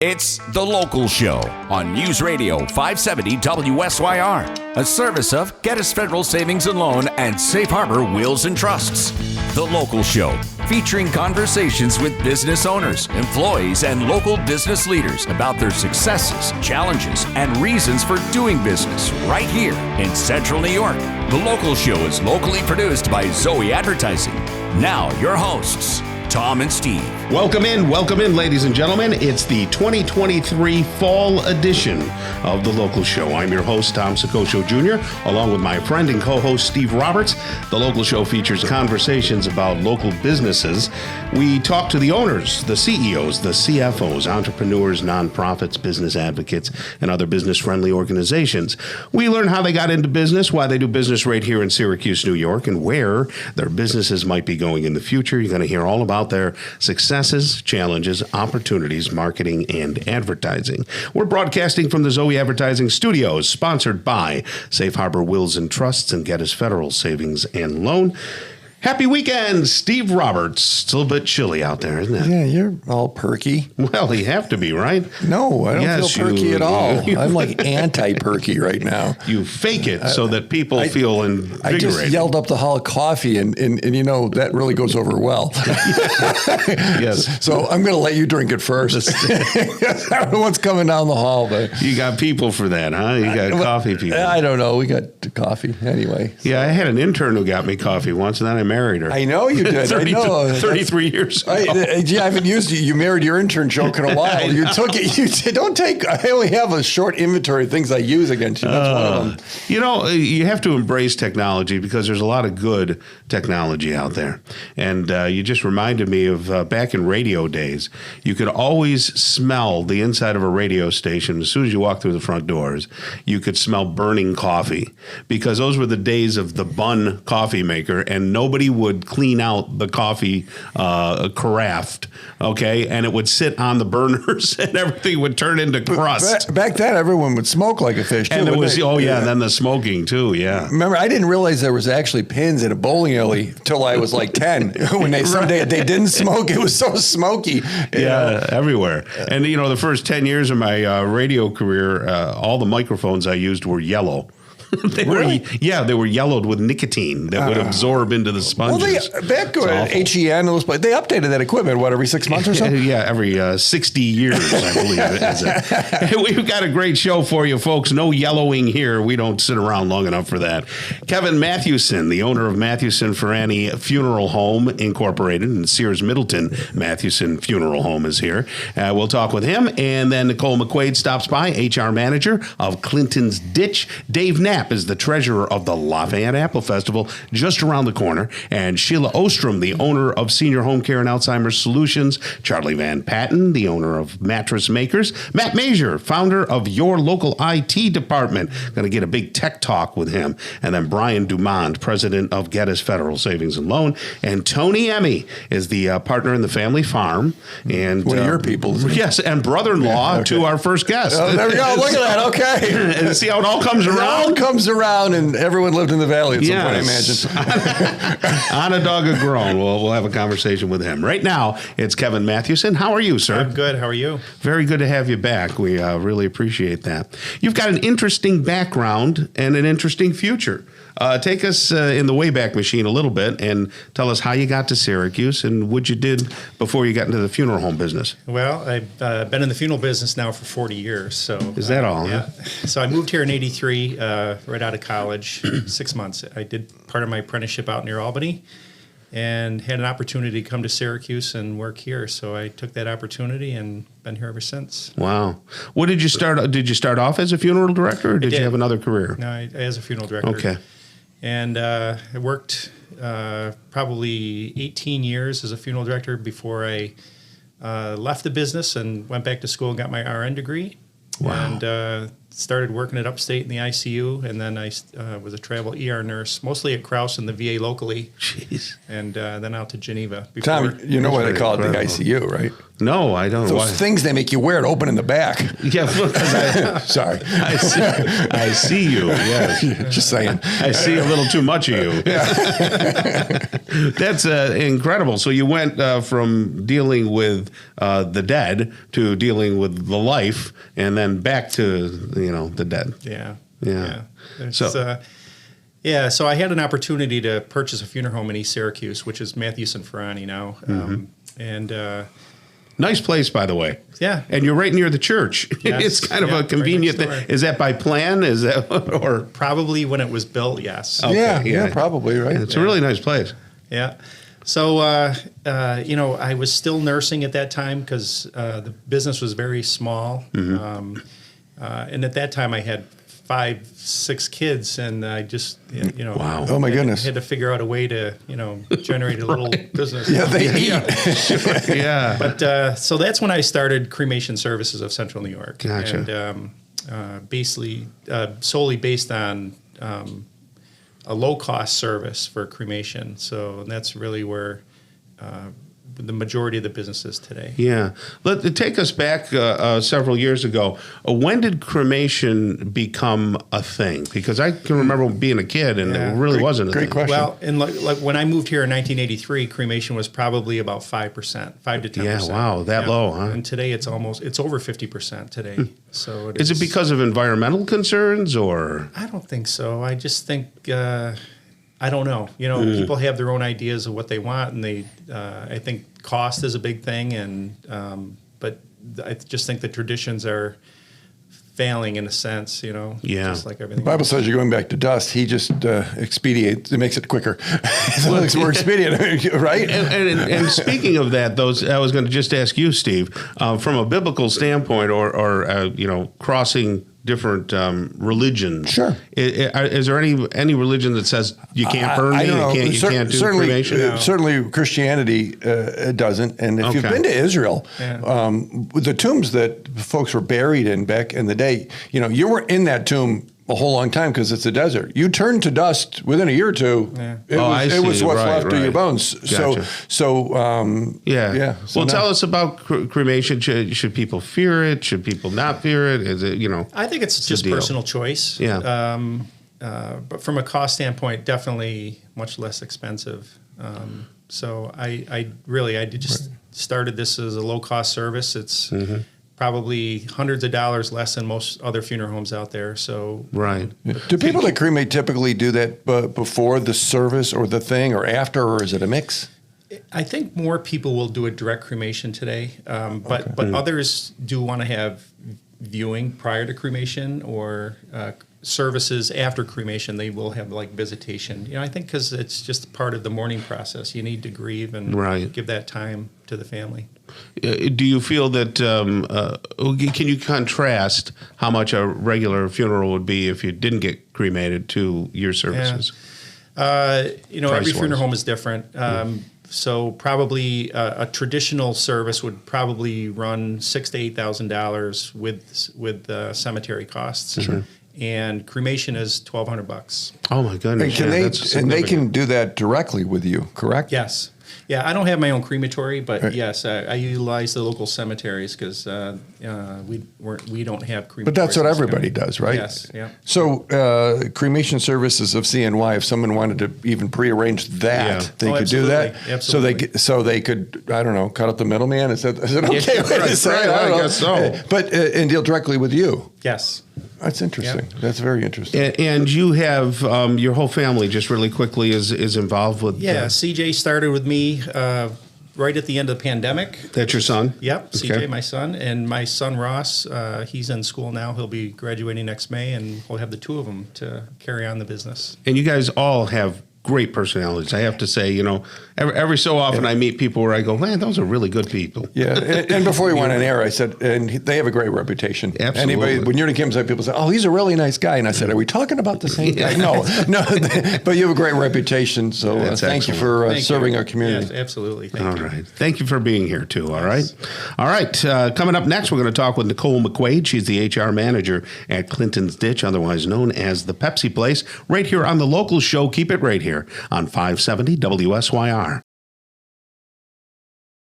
It's The Local Show on News Radio 570 WSYR, a service of Geddes Federal Savings and Loan and Safe Harbor Wills and Trusts. The Local Show, featuring conversations with business owners, employees, and local business leaders about their successes, challenges, and reasons for doing business right here in Central New York. The Local Show is locally produced by Zoey Advertising. Now, your hosts, Tom and Steve. Welcome in, ladies and gentlemen. It's the 2023 fall edition of The Local Show. I'm your host, Tom Soccocio Jr., along with my friend and co-host, Steve Roberts. The Local Show features conversations about local businesses. We talk to the owners, the CEOs, the CFOs, entrepreneurs, nonprofits, business advocates, and other business-friendly organizations. We learn how they got into business, why they do business right here in Syracuse, New York, and where their businesses might be going in the future. You're going to hear all about their successes, challenges, opportunities, marketing, and advertising. We're broadcasting from the Zoey Advertising Studios, sponsored by Safe Harbor Wills and Trusts and Geddes Federal Savings and Loan. Happy weekend, Steve Roberts. It's a little bit chilly out there, isn't it? Yeah, you're all perky. Well, you have to be, right? No, I don't feel perky at all. I'm like anti-perky right now. You fake it so that people feel invigorated. I just yelled up the hall of coffee, and you know, that really goes over well. Yes. So I'm going to let you drink it first. I don't know what's coming down the hall, but you got people for that, huh? You got coffee people. I don't know. We got coffee anyway. Yeah, I had an intern who got me coffee once, and then I married her. I know you did. 33 years ago. I haven't used it. You married your intern joke in a while. You took it. You said, don't take. I only have a short inventory of things I use against you. That's one of them. You know, you have to embrace technology because there's a lot of good technology out there. And you just reminded me of back in radio days, you could always smell the inside of a radio station. As soon as you walk through the front doors, you could smell burning coffee because those were the days of the Bunn coffee maker, and nobody would clean out the coffee carafe, okay? And it would sit on the burners and everything would turn into crust. Back then, everyone would smoke like a fish, too. And it was, and then the smoking, too, yeah. Remember, I didn't realize there was actually pins in a bowling alley till I was like 10. When someday they didn't smoke, it was so smoky. Yeah, everywhere. And, you know, the first 10 years of my radio career, all the microphones I used were yellow. They were yellowed with nicotine that would absorb into the sponges. Well, back at HEN, they updated that equipment, every 6 months or so? Yeah, every 60 years, I believe it is. We've got a great show for you, folks. No yellowing here. We don't sit around long enough for that. Kevin Mathewson, the owner of Mathewson-Forani Funeral Home Incorporated in Sears Middleton. Mathewson Funeral Home is here. We'll talk with him. And then Nicole McQuaid stops by, HR manager of Clinton's Ditch. Dave Knapp is the treasurer of the Lafayette Apple Festival just around the corner, and Sheila Ostrom, the owner of Senior Home Care and Alzheimer's Solutions, Charlie Van Patten, the owner of Mattress Makers, Matt Major, founder of Your Local IT Department. Going to get a big tech talk with him, and then Brian Dumond, president of Geddes Federal Savings and Loan, and Tony Emmy is the partner in the family farm, and one of your people, yes, and brother-in-law to our first guest. Oh, there we go. Look at that. Okay, and see how it all comes around. Comes around, and everyone lived in the valley at some point, I imagine. On a dog of grown. We'll have a conversation with him. Right now, it's Kevin Mathewson. How are you, sir? I'm good. How are you? Very good to have you back. We really appreciate that. You've got an interesting background and an interesting future. Take us in the Wayback Machine a little bit and tell us how you got to Syracuse and what you did before you got into the funeral home business. Well, I've been in the funeral business now for 40 years. So is that all? Yeah. Huh? So I moved here in '83, right out of college, 6 months. I did part of my apprenticeship out near Albany and had an opportunity to come to Syracuse and work here. So I took that opportunity and been here ever since. Wow. What did you start? Did you start off as a funeral director, or did you have another career? No, as a funeral director. Okay. And I worked probably 18 years as a funeral director before I left the business and went back to school and got my RN degree. Wow. And started working at Upstate in the ICU, and then I was a travel ER nurse, mostly at Krause in the VA locally. Jeez. And then out to Geneva. Tom, you know why they call it the ICU, right? No, I don't. Those things they make you wear to open in the back. Yeah, look, Sorry. I see you. Yes. Just saying. I see a little too much of you. That's incredible. So you went from dealing with the dead to dealing with the life, and then back to the dead. Yeah. So I had an opportunity to purchase a funeral home in East Syracuse, which is Mathewson-Forani now, and. Nice place, by the way. Yeah. And you're right near the church. Yes. It's kind of a convenient right thing. Is that by plan? Is that or probably when it was built? Yes. Okay, yeah, probably, right? It's a really nice place. Yeah. So, I was still nursing at that time because the business was very small. And at that time I had 5-6 kids, and I just, Wow. Oh my goodness. had to figure out a way to, generate a little business. Yeah, they eat. Yeah. But so that's when I started Cremation Services of Central New York. Gotcha. And basically solely based on a low-cost service for cremation. So that's really where the majority of the business is today. Yeah. Take us back several years ago. When did cremation become a thing? Because I can remember being a kid, and it really wasn't a Great thing. question. Well, and like when I moved here in 1983, cremation was probably about 5%, 5 to 10%. Yeah, wow, that low, huh? And today it's over 50% today. So Is it because of environmental concerns, or? I don't think so. I just think I don't know. People have their own ideas of what they want, and I think cost is a big thing, and but I just think the traditions are failing in a sense. Yeah. Just like everything. The Bible says you're going back to dust. He just expediates. It makes it quicker. So it's more expedient, right? And speaking of that, I was going to just ask you, Steve, from a biblical standpoint, or crossing different religions. Sure. Is there any religion that says you can't burn me, you can't do cremation? Certainly Christianity doesn't. And if you've been to Israel, the tombs that folks were buried in back in the day, you weren't in that tomb a whole long time because it's a desert. You turn to dust within a year or two. Yeah. It was what's left of your bones. Gotcha. Yeah. Well, tell us about cremation. Should people fear it? Should people not fear it? Is it I think it's just personal choice. Yeah. But from a cost standpoint, definitely much less expensive. So I just started this as a low cost service. It's probably hundreds of dollars less than most other funeral homes out there. So right. Do people that cremate typically do that before the service or the thing, or after, or is it a mix? I think more people will do a direct cremation today, but others do want to have viewing prior to cremation or services after cremation. They will have like visitation. I think because it's just part of the mourning process. You need to grieve and give that time to the family. Do you feel that, can you contrast how much a regular funeral would be if you didn't get cremated to your services? Every funeral home is different. So probably a traditional service would probably run $6,000 to $8,000 with cemetery costs. Sure. And cremation is $1,200. Oh my goodness! And they can do that directly with you, correct? Yes. Yeah, I don't have my own crematory, but yes, I utilize the local cemeteries because we don't have crematories. But that's what everybody does, right? Yes. Yeah. So cremation services of CNY, if someone wanted to even prearrange that, they could do that. Absolutely. So they could, I don't know, cut out the middleman. Is it okay? I guess so. But and deal directly with you. Yes. That's interesting. Yep. That's very interesting. And you have your whole family, just really quickly, is involved with. Yeah, CJ started with me right at the end of the pandemic. That's your son? Yep, CJ, my son, and my son Ross. He's in school now. He'll be graduating next May, and we'll have the two of them to carry on the business. And you guys all have great personalities. I have to say, every so often I meet people where I go, man, those are really good people. Yeah, and before we went on air, I said, and they have a great reputation. Absolutely. When you're to Kim's, people say, oh, he's a really nice guy. And I said, are we talking about the same guy? No, but you have a great reputation. So thank you for serving our community. Yes, absolutely. Thank you. All right. Thank you for being here, too. All right. All right. Coming up next, we're going to talk with Nicole McQuaid. She's the HR manager at Clinton's Ditch, otherwise known as the Pepsi Place, right here on the local show. Keep it right here on 570 WSYR.